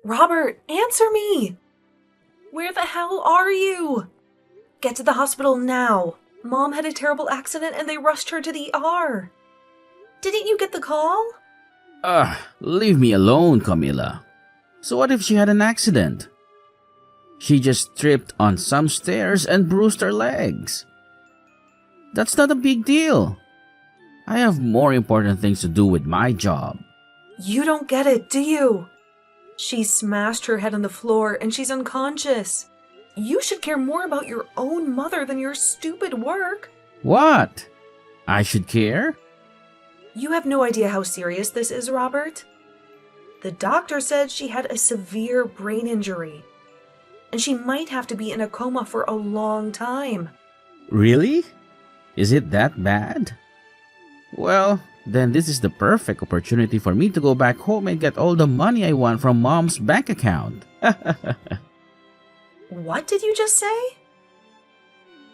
Robert, answer me! Where the hell are you? Get to the hospital now. Mom had a terrible accident and they rushed her to the ER. Didn't you get the call? Leave me alone, Camila. So what if she had an accident? She just tripped on some stairs and bruised her legs. That's not a big deal. I have more important things to do with my job. You don't get it, do you? She smashed her head on the floor and she's unconscious. You should care more about your own mother than your stupid work. What? I should care? You have no idea how serious this is, Robert. The doctor said she had a severe brain injury, and she might have to be in a coma for a long time. Really? Is it that bad? Well, then this is the perfect opportunity for me to go back home and get all the money I want from Mom's bank account. What did you just say?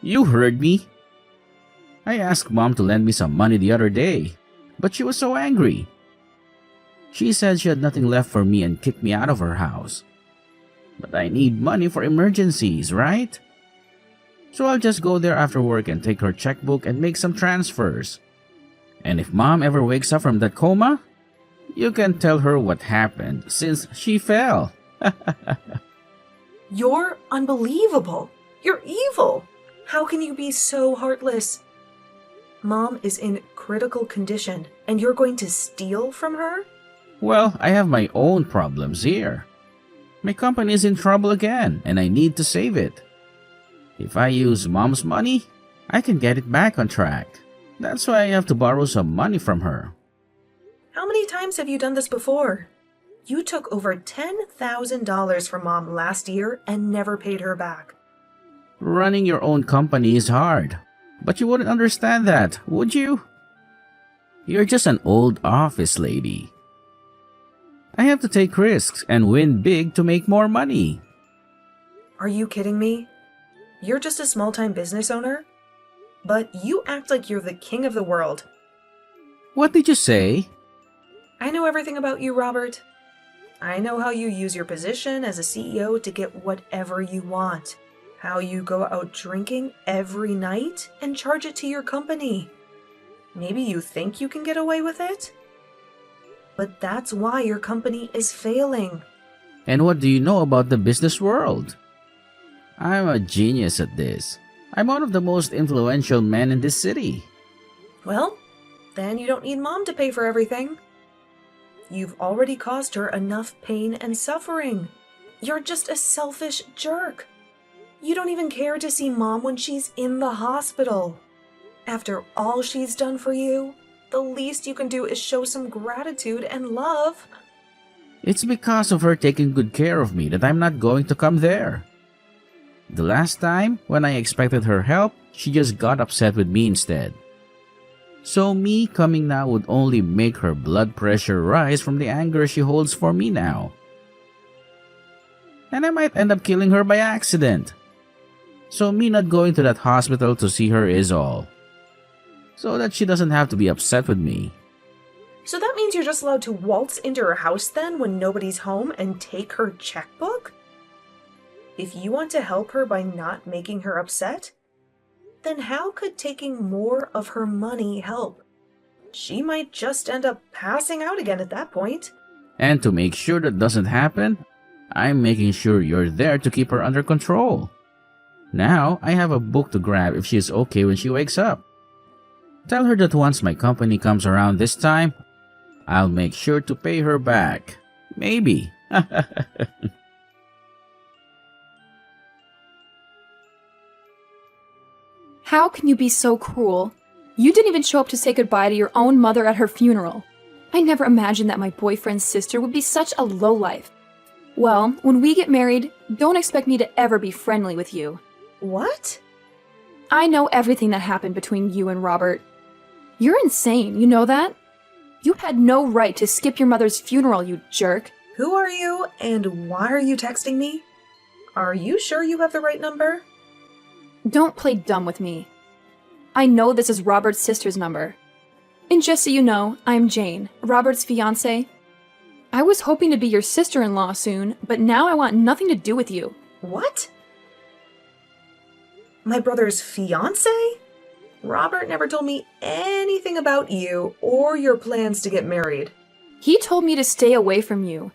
You heard me. I asked Mom to lend me some money the other day, but she was so angry. She said she had nothing left for me and kicked me out of her house. But I need money for emergencies, right? So I'll just go there after work and take her checkbook and make some transfers. And if Mom ever wakes up from that coma, you can tell her what happened since she fell. You're unbelievable. You're evil. How can you be so heartless? Mom is in critical condition, and you're going to steal from her? Well, I have my own problems here. My company is in trouble again, and I need to save it. If I use Mom's money, I can get it back on track. That's why I have to borrow some money from her. How many times have you done this before? You took over $10,000 from Mom last year and never paid her back. Running your own company is hard, but you wouldn't understand that, would you? You're just an old office lady. I have to take risks and win big to make more money. Are you kidding me? You're just a small-time business owner? But you act like you're the king of the world. What did you say? I know everything about you, Robert. I know how you use your position as a CEO to get whatever you want. How you go out drinking every night and charge it to your company. Maybe you think you can get away with it? But that's why your company is failing. And what do you know about the business world? I'm a genius at this. I'm one of the most influential men in this city. Well, then you don't need Mom to pay for everything. You've already caused her enough pain and suffering. You're just a selfish jerk. You don't even care to see Mom when she's in the hospital. After all she's done for you, the least you can do is show some gratitude and love. It's because of her taking good care of me that I'm not going to come there. The last time, when I expected her help, she just got upset with me instead. So me coming now would only make her blood pressure rise from the anger she holds for me now. And I might end up killing her by accident. So me not going to that hospital to see her is all. So that she doesn't have to be upset with me. So that means you're just allowed to waltz into her house then when nobody's home and take her checkbook? If you want to help her by not making her upset, then how could taking more of her money help? She might just end up passing out again at that point. And to make sure that doesn't happen, I'm making sure you're there to keep her under control. Now, I have a book to grab if she's okay when she wakes up. Tell her that once my company comes around this time, I'll make sure to pay her back. Maybe. How can you be so cruel? You didn't even show up to say goodbye to your own mother at her funeral. I never imagined that my boyfriend's sister would be such a lowlife. Well, when we get married, don't expect me to ever be friendly with you. What? I know everything that happened between you and Robert. You're insane, you know that? You had no right to skip your mother's funeral, you jerk. Who are you and why are you texting me? Are you sure you have the right number? Don't play dumb with me. I know this is Robert's sister's number. And just so you know, I'm Jane, Robert's fiancée. I was hoping to be your sister-in-law soon, but now I want nothing to do with you. What? My brother's fiancé? Robert never told me anything about you or your plans to get married. He told me to stay away from you,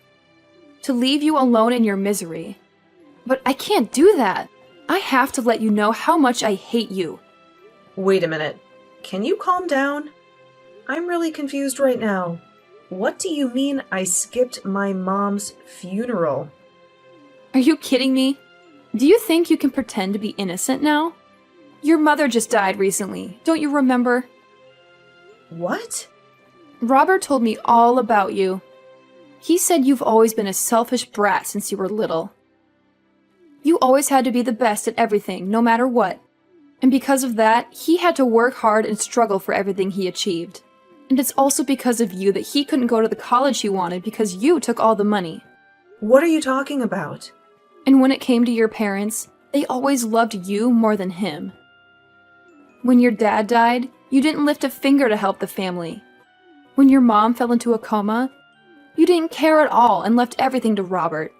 to leave you alone in your misery. But I can't do that. I have to let you know how much I hate you. Wait a minute. Can you calm down? I'm really confused right now. What do you mean I skipped my mom's funeral? Are you kidding me? Do you think you can pretend to be innocent now? Your mother just died recently, don't you remember? What? Robert told me all about you. He said you've always been a selfish brat since you were little. You always had to be the best at everything, no matter what. And because of that, he had to work hard and struggle for everything he achieved. And it's also because of you that he couldn't go to the college he wanted because you took all the money. What are you talking about? And when it came to your parents, they always loved you more than him. When your dad died, you didn't lift a finger to help the family. When your mom fell into a coma, you didn't care at all and left everything to Robert.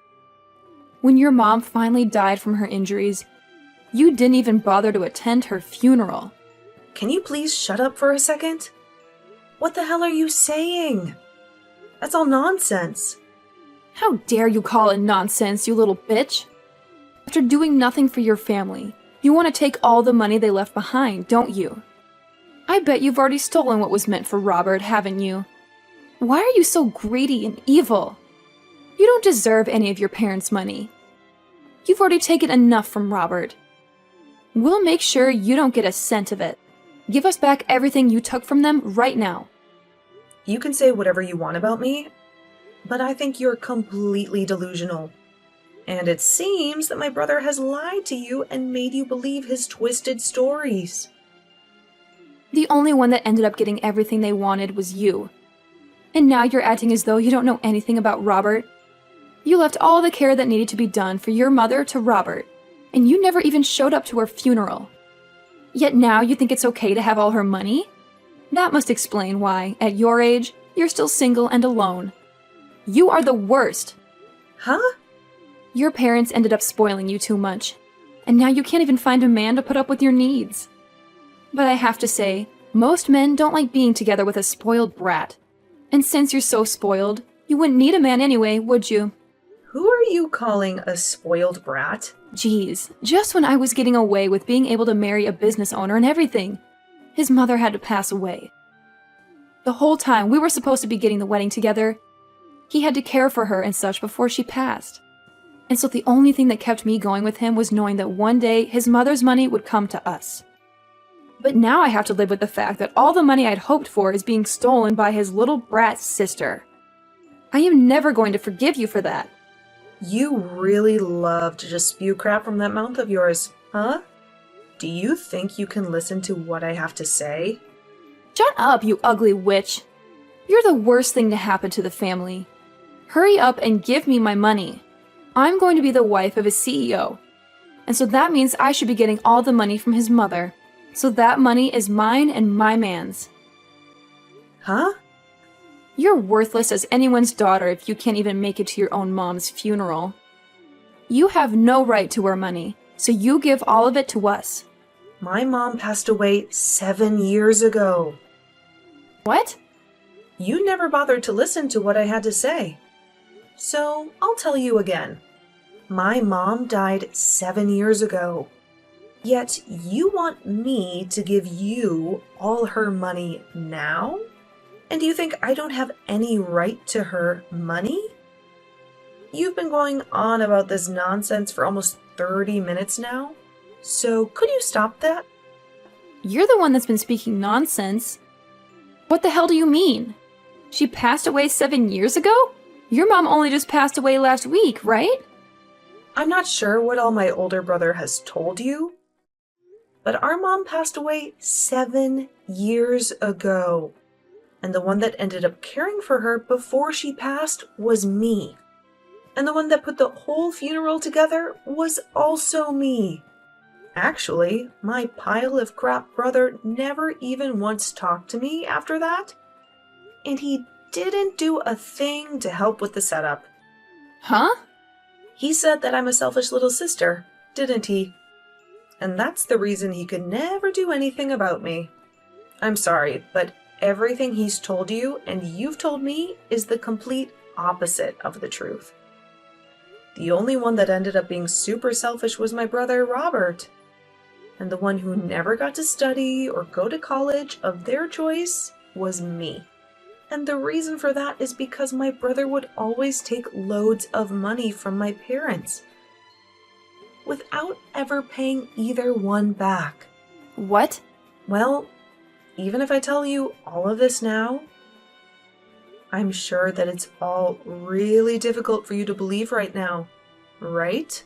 When your mom finally died from her injuries, you didn't even bother to attend her funeral. Can you please shut up for a second? What the hell are you saying? That's all nonsense. How dare you call it nonsense, you little bitch? After doing nothing for your family, you want to take all the money they left behind, don't you? I bet you've already stolen what was meant for Robert, haven't you? Why are you so greedy and evil? You don't deserve any of your parents' money. You've already taken enough from Robert. We'll make sure you don't get a cent of it. Give us back everything you took from them right now. You can say whatever you want about me, but I think you're completely delusional. And it seems that my brother has lied to you and made you believe his twisted stories. The only one that ended up getting everything they wanted was you. And now you're acting as though you don't know anything about Robert. You left all the care that needed to be done for your mother to Robert, and you never even showed up to her funeral. Yet now you think it's okay to have all her money? That must explain why, at your age, you're still single and alone. You are the worst. Huh? Your parents ended up spoiling you too much, and now you can't even find a man to put up with your needs. But I have to say, most men don't like being together with a spoiled brat. And since you're so spoiled, you wouldn't need a man anyway, would you? Who are you calling a spoiled brat? Geez, just when I was getting away with being able to marry a business owner and everything, his mother had to pass away. The whole time we were supposed to be getting the wedding together, he had to care for her and such before she passed. And so the only thing that kept me going with him was knowing that one day his mother's money would come to us. But now I have to live with the fact that all the money I'd hoped for is being stolen by his little brat sister. I am never going to forgive you for that. You really love to just spew crap from that mouth of yours, huh? Do you think you can listen to what I have to say? Shut up, you ugly witch. You're the worst thing to happen to the family. Hurry up and give me my money. I'm going to be the wife of a CEO. And so that means I should be getting all the money from his mother. So that money is mine and my man's. Huh? You're worthless as anyone's daughter if you can't even make it to your own mom's funeral. You have no right to our money, so you give all of it to us. My mom passed away 7 years ago. What? You never bothered to listen to what I had to say. So I'll tell you again. My mom died 7 years ago. Yet you want me to give you all her money now? And do you think I don't have any right to her money? You've been going on about this nonsense for almost 30 minutes now. So could you stop that? You're the one that's been speaking nonsense. What the hell do you mean? She passed away 7 years ago? Your mom only just passed away last week, right? I'm not sure what all my older brother has told you, but our mom passed away 7 years ago. And the one that ended up caring for her before she passed was me. And the one that put the whole funeral together was also me. Actually, my pile of crap brother never even once talked to me after that. And he didn't do a thing to help with the setup. Huh? He said that I'm a selfish little sister, didn't he? And that's the reason he could never do anything about me. I'm sorry, but everything he's told you and you've told me is the complete opposite of the truth. The only one that ended up being super selfish was my brother, Robert. And the one who never got to study or go to college of their choice was me. And the reason for that is because my brother would always take loads of money from my parents without ever paying either one back. What? Well, even if I tell you all of this now, I'm sure that it's all really difficult for you to believe right now, right?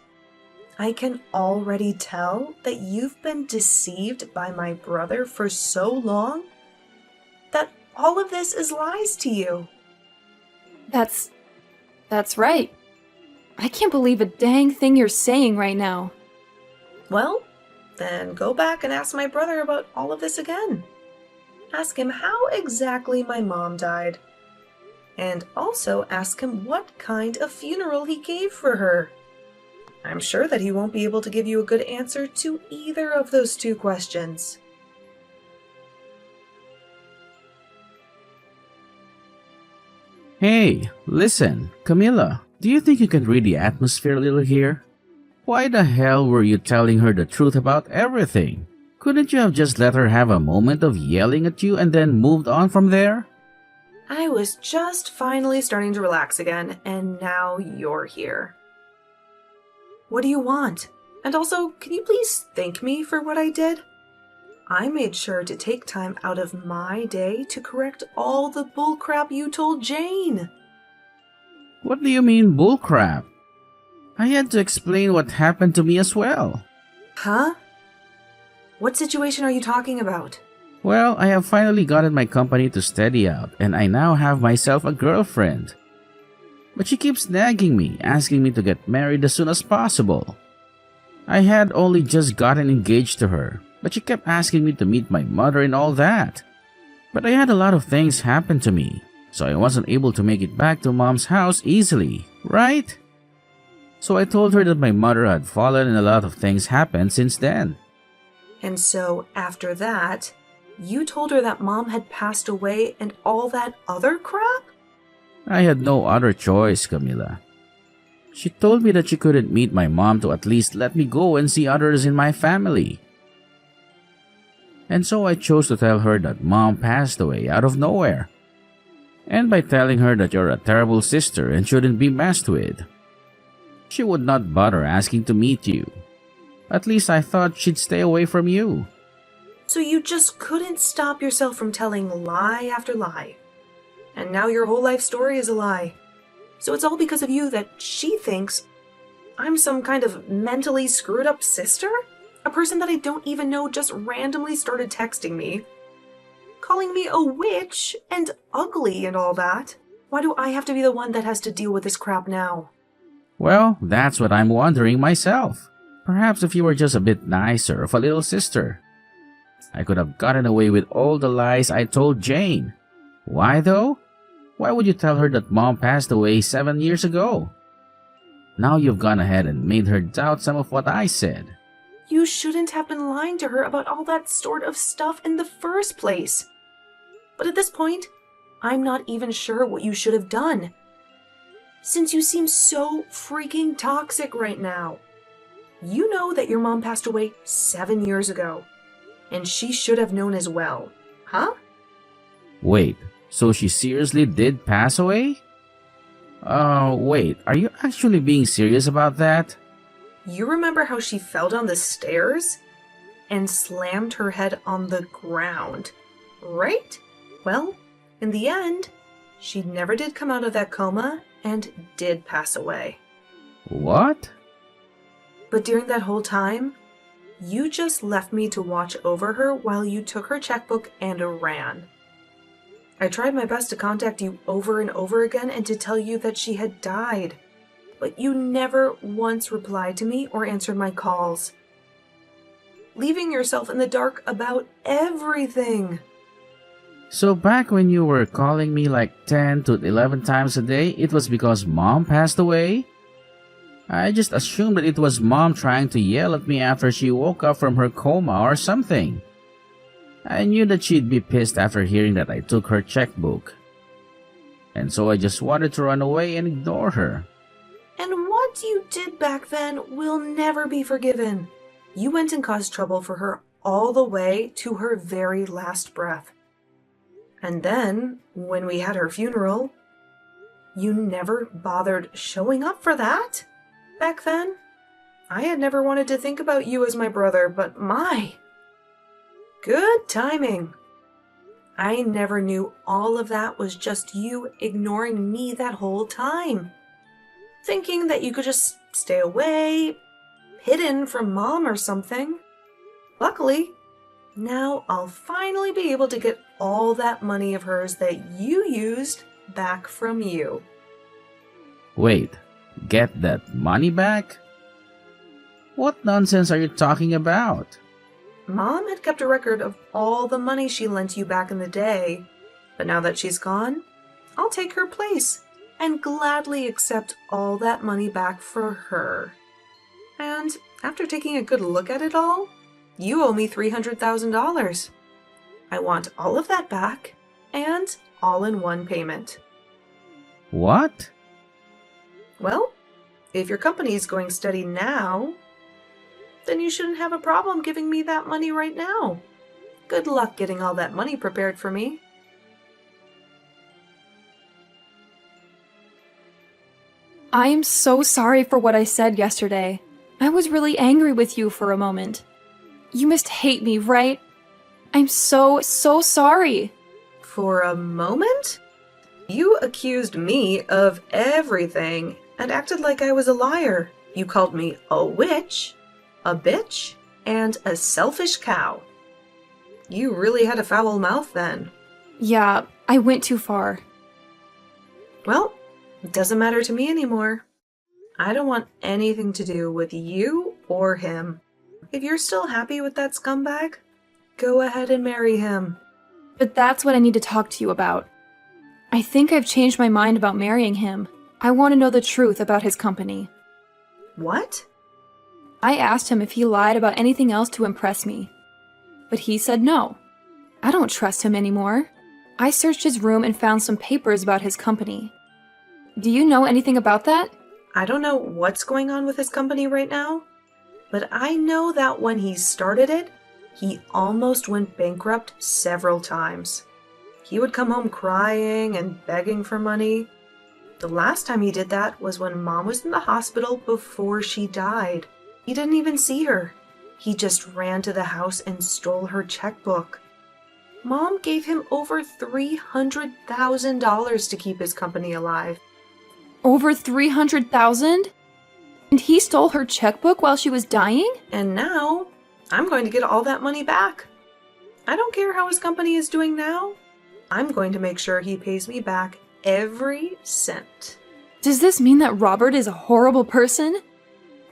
I can already tell that you've been deceived by my brother for so long that all of this is lies to you. That's right. I can't believe a dang thing you're saying right now. Well, then go back and ask my brother about all of this again. Ask him how exactly my mom died. And also ask him what kind of funeral he gave for her. I'm sure that he won't be able to give you a good answer to either of those two questions. Hey, listen, Camilla, do you think you can read the atmosphere a little here? Why the hell were you telling her the truth about everything? Couldn't you have just let her have a moment of yelling at you and then moved on from there? I was just finally starting to relax again, and now you're here. What do you want? And also, can you please thank me for what I did? I made sure to take time out of my day to correct all the bullcrap you told Jane. What do you mean bullcrap? I had to explain what happened to me as well. Huh? What situation are you talking about? Well, I have finally gotten my company to steady out and I now have myself a girlfriend. But she keeps nagging me, asking me to get married as soon as possible. I had only just gotten engaged to her, but she kept asking me to meet my mother and all that. But I had a lot of things happen to me, so I wasn't able to make it back to Mom's house easily, right? So I told her that my mother had fallen and a lot of things happened since then. And so, after that, you told her that Mom had passed away and all that other crap? I had no other choice, Camilla. She told me that she couldn't meet my mom to at least let me go and see others in my family. And so I chose to tell her that Mom passed away out of nowhere. And by telling her that you're a terrible sister and shouldn't be messed with, she would not bother asking to meet you. At least I thought she'd stay away from you. So you just couldn't stop yourself from telling lie after lie. And now your whole life story is a lie. So it's all because of you that she thinks I'm some kind of mentally screwed up sister? A person that I don't even know just randomly started texting me, calling me a witch and ugly and all that. Why do I have to be the one that has to deal with this crap now? Well, that's what I'm wondering myself. Perhaps if you were just a bit nicer of a little sister, I could have gotten away with all the lies I told Jane. Why though? Why would you tell her that Mom passed away 7 years ago? Now you've gone ahead and made her doubt some of what I said. You shouldn't have been lying to her about all that sort of stuff in the first place. But at this point, I'm not even sure what you should have done. Since you seem so freaking toxic right now. You know that your mom passed away 7 years ago. And she should have known as well, huh? Wait, so she seriously did pass away? Wait, are you actually being serious about that? You remember how she fell down the stairs and slammed her head on the ground, right? Well, in the end, she never did come out of that coma and did pass away. What? But during that whole time, you just left me to watch over her while you took her checkbook and ran. I tried my best to contact you over and over again and to tell you that she had died. But you never once replied to me or answered my calls. Leaving yourself in the dark about everything. So back when you were calling me like 10 to 11 times a day, it was because Mom passed away? I just assumed that it was Mom trying to yell at me after she woke up from her coma or something. I knew that she'd be pissed after hearing that I took her checkbook. And so I just wanted to run away and ignore her. And what you did back then will never be forgiven. You went and caused trouble for her all the way to her very last breath. And then, when we had her funeral, you never bothered showing up for that. Back then, I had never wanted to think about you as my brother, but my, good timing. I never knew all of that was just you ignoring me that whole time. Thinking that you could just stay away, hidden from Mom or something. Luckily, now I'll finally be able to get all that money of hers that you used back from you. Wait, get that money back? What nonsense are you talking about? Mom had kept a record of all the money she lent you back in the day, but now that she's gone, I'll take her place and gladly accept all that money back for her. And after taking a good look at it all, you owe me $300,000. I want all of that back, and all in one payment. What? Well, if your company's going steady now, then you shouldn't have a problem giving me that money right now. Good luck getting all that money prepared for me. I am so sorry for what I said yesterday. I was really angry with you for a moment. You must hate me, right? I'm so sorry. For a moment? You accused me of everything and acted like I was a liar. You called me a witch, a bitch, and a selfish cow. You really had a foul mouth then. Yeah, I went too far. Well, it doesn't matter to me anymore. I don't want anything to do with you or him. If you're still happy with that scumbag, go ahead and marry him. But that's what I need to talk to you about. I think I've changed my mind about marrying him. I want to know the truth about his company. What? I asked him if he lied about anything else to impress me. But he said no. I don't trust him anymore. I searched his room and found some papers about his company. Do you know anything about that? I don't know what's going on with his company right now, but I know that when he started it, he almost went bankrupt several times. He would come home crying and begging for money. The last time he did that was when Mom was in the hospital before she died. He didn't even see her. He just ran to the house and stole her checkbook. Mom gave him over $300,000 to keep his company alive. Over $300,000? And he stole her checkbook while she was dying? And now, I'm going to get all that money back. I don't care how his company is doing now. I'm going to make sure he pays me back every cent. Does this mean that Robert is a horrible person?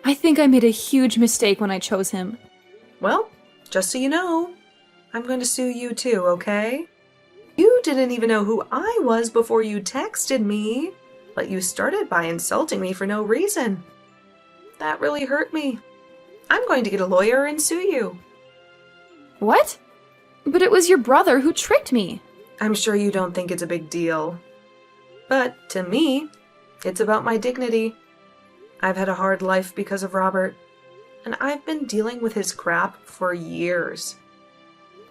I think I made a huge mistake when I chose him. Well, just so you know, I'm going to sue you too, okay? You didn't even know who I was before you texted me, but you started by insulting me for no reason. That really hurt me. I'm going to get a lawyer and sue you. What? But it was your brother who tricked me. I'm sure you don't think it's a big deal. But to me, it's about my dignity. I've had a hard life because of Robert, and I've been dealing with his crap for years.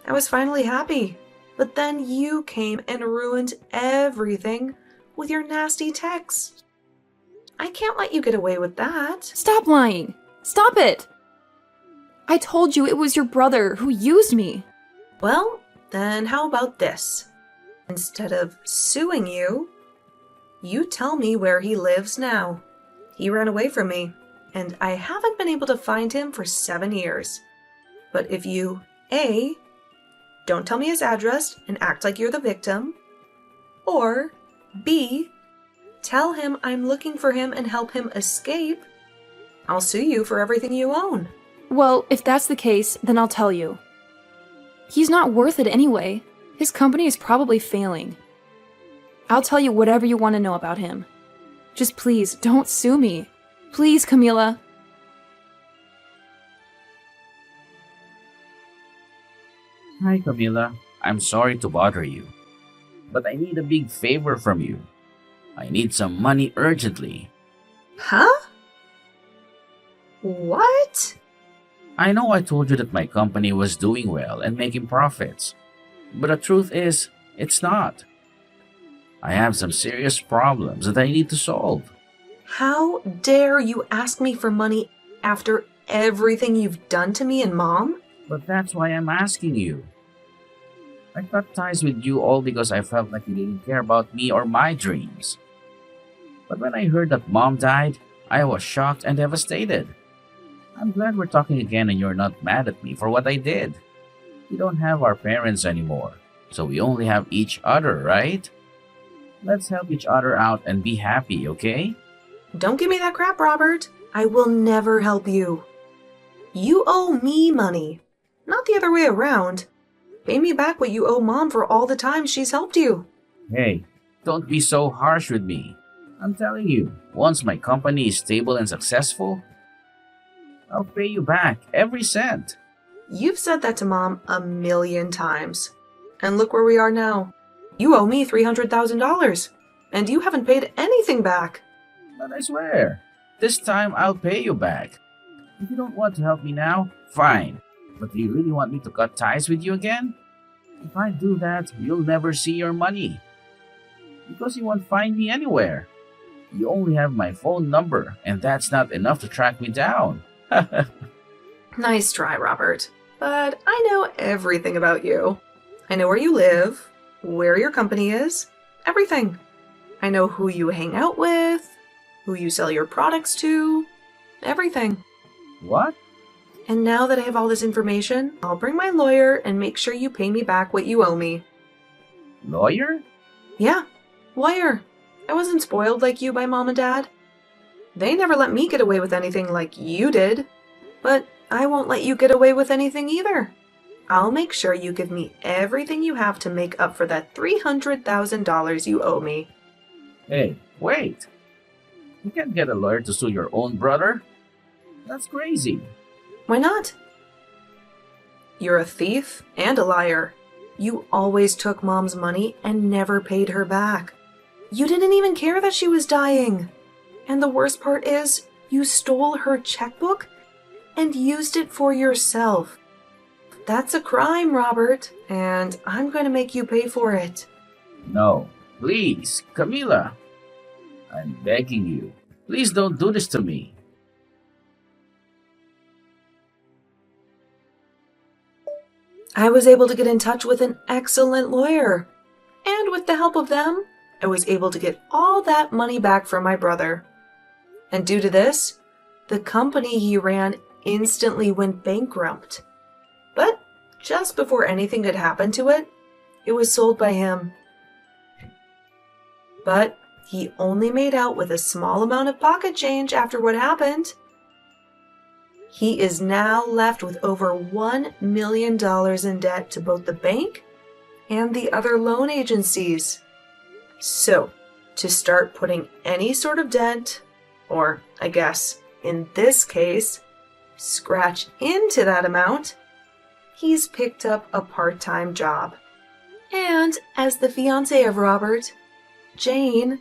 I was finally happy, but then you came and ruined everything with your nasty texts. I can't let you get away with that. Stop lying. Stop it. I told you it was your brother who used me. Well, then how about this? Instead of suing you, you tell me where he lives now. He ran away from me, and I haven't been able to find him for 7 years. But if you, A, don't tell me his address and act like you're the victim, or B, tell him I'm looking for him and help him escape, I'll sue you for everything you own. Well, if that's the case, then I'll tell you. He's not worth it anyway. His company is probably failing. I'll tell you whatever you want to know about him. Just please, don't sue me. Please, Camila. Hi, Camila. I'm sorry to bother you, but I need a big favor from you. I need some money urgently. Huh? What? I know I told you that my company was doing well and making profits, but the truth is, it's not. I have some serious problems that I need to solve. How dare you ask me for money after everything you've done to me and Mom? But that's why I'm asking you. I cut ties with you all because I felt like you didn't care about me or my dreams. But when I heard that Mom died, I was shocked and devastated. I'm glad we're talking again and you're not mad at me for what I did. We don't have our parents anymore, so we only have each other, right? Let's help each other out and be happy, okay? Don't give me that crap, Robert. I will never help you. You owe me money, not the other way around. Pay me back what you owe Mom for all the time she's helped you. Hey, don't be so harsh with me. I'm telling you, once my company is stable and successful, I'll pay you back every cent. You've said that to Mom 1,000,000 times. And look where we are now. You owe me $300,000, and you haven't paid anything back. But I swear, this time I'll pay you back. If you don't want to help me now, fine. But do you really want me to cut ties with you again? If I do that, you'll never see your money. Because you won't find me anywhere. You only have my phone number, and that's not enough to track me down. Nice try, Robert. But I know everything about you. I know where you live, where your company is, everything. I know who you hang out with, who you sell your products to, everything. What? And now that I have all this information, I'll bring my lawyer and make sure you pay me back what you owe me. Lawyer? Yeah, lawyer. I wasn't spoiled like you by Mom and Dad. They never let me get away with anything like you did. But I won't let you get away with anything either. I'll make sure you give me everything you have to make up for that $300,000 you owe me. Hey, wait. You can't get a lawyer to sue your own brother. That's crazy. Why not? You're a thief and a liar. You always took Mom's money and never paid her back. You didn't even care that she was dying. And the worst part is, you stole her checkbook and used it for yourself. That's a crime, Robert, and I'm going to make you pay for it. No, please, Camila. I'm begging you. Please don't do this to me. I was able to get in touch with an excellent lawyer. And with the help of them, I was able to get all that money back from my brother. And due to this, the company he ran instantly went bankrupt. But just before anything could happen to it, it was sold by him. But he only made out with a small amount of pocket change after what happened. He is now left with over $1 million in debt to both the bank and the other loan agencies. So, to start putting any sort of dent, or I guess in this case, scratch into that amount, he's picked up a part-time job. And as the fiancée of Robert, Jane,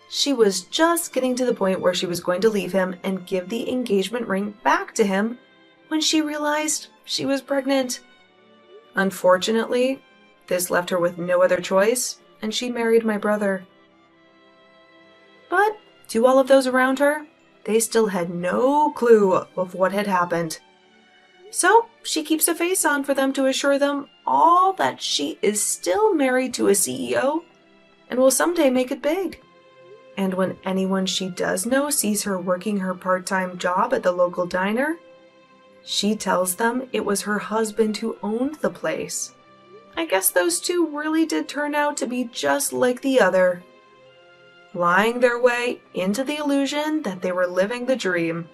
she was just getting to the point where she was going to leave him and give the engagement ring back to him when she realized she was pregnant. Unfortunately, this left her with no other choice, and she married my brother. But to all of those around her, they still had no clue of what had happened. So she keeps a face on for them to assure them all that she is still married to a CEO and will someday make it big. And when anyone she does know sees her working her part-time job at the local diner, she tells them it was her husband who owned the place. I guess those two really did turn out to be just like the other, lying their way into the illusion that they were living the dream.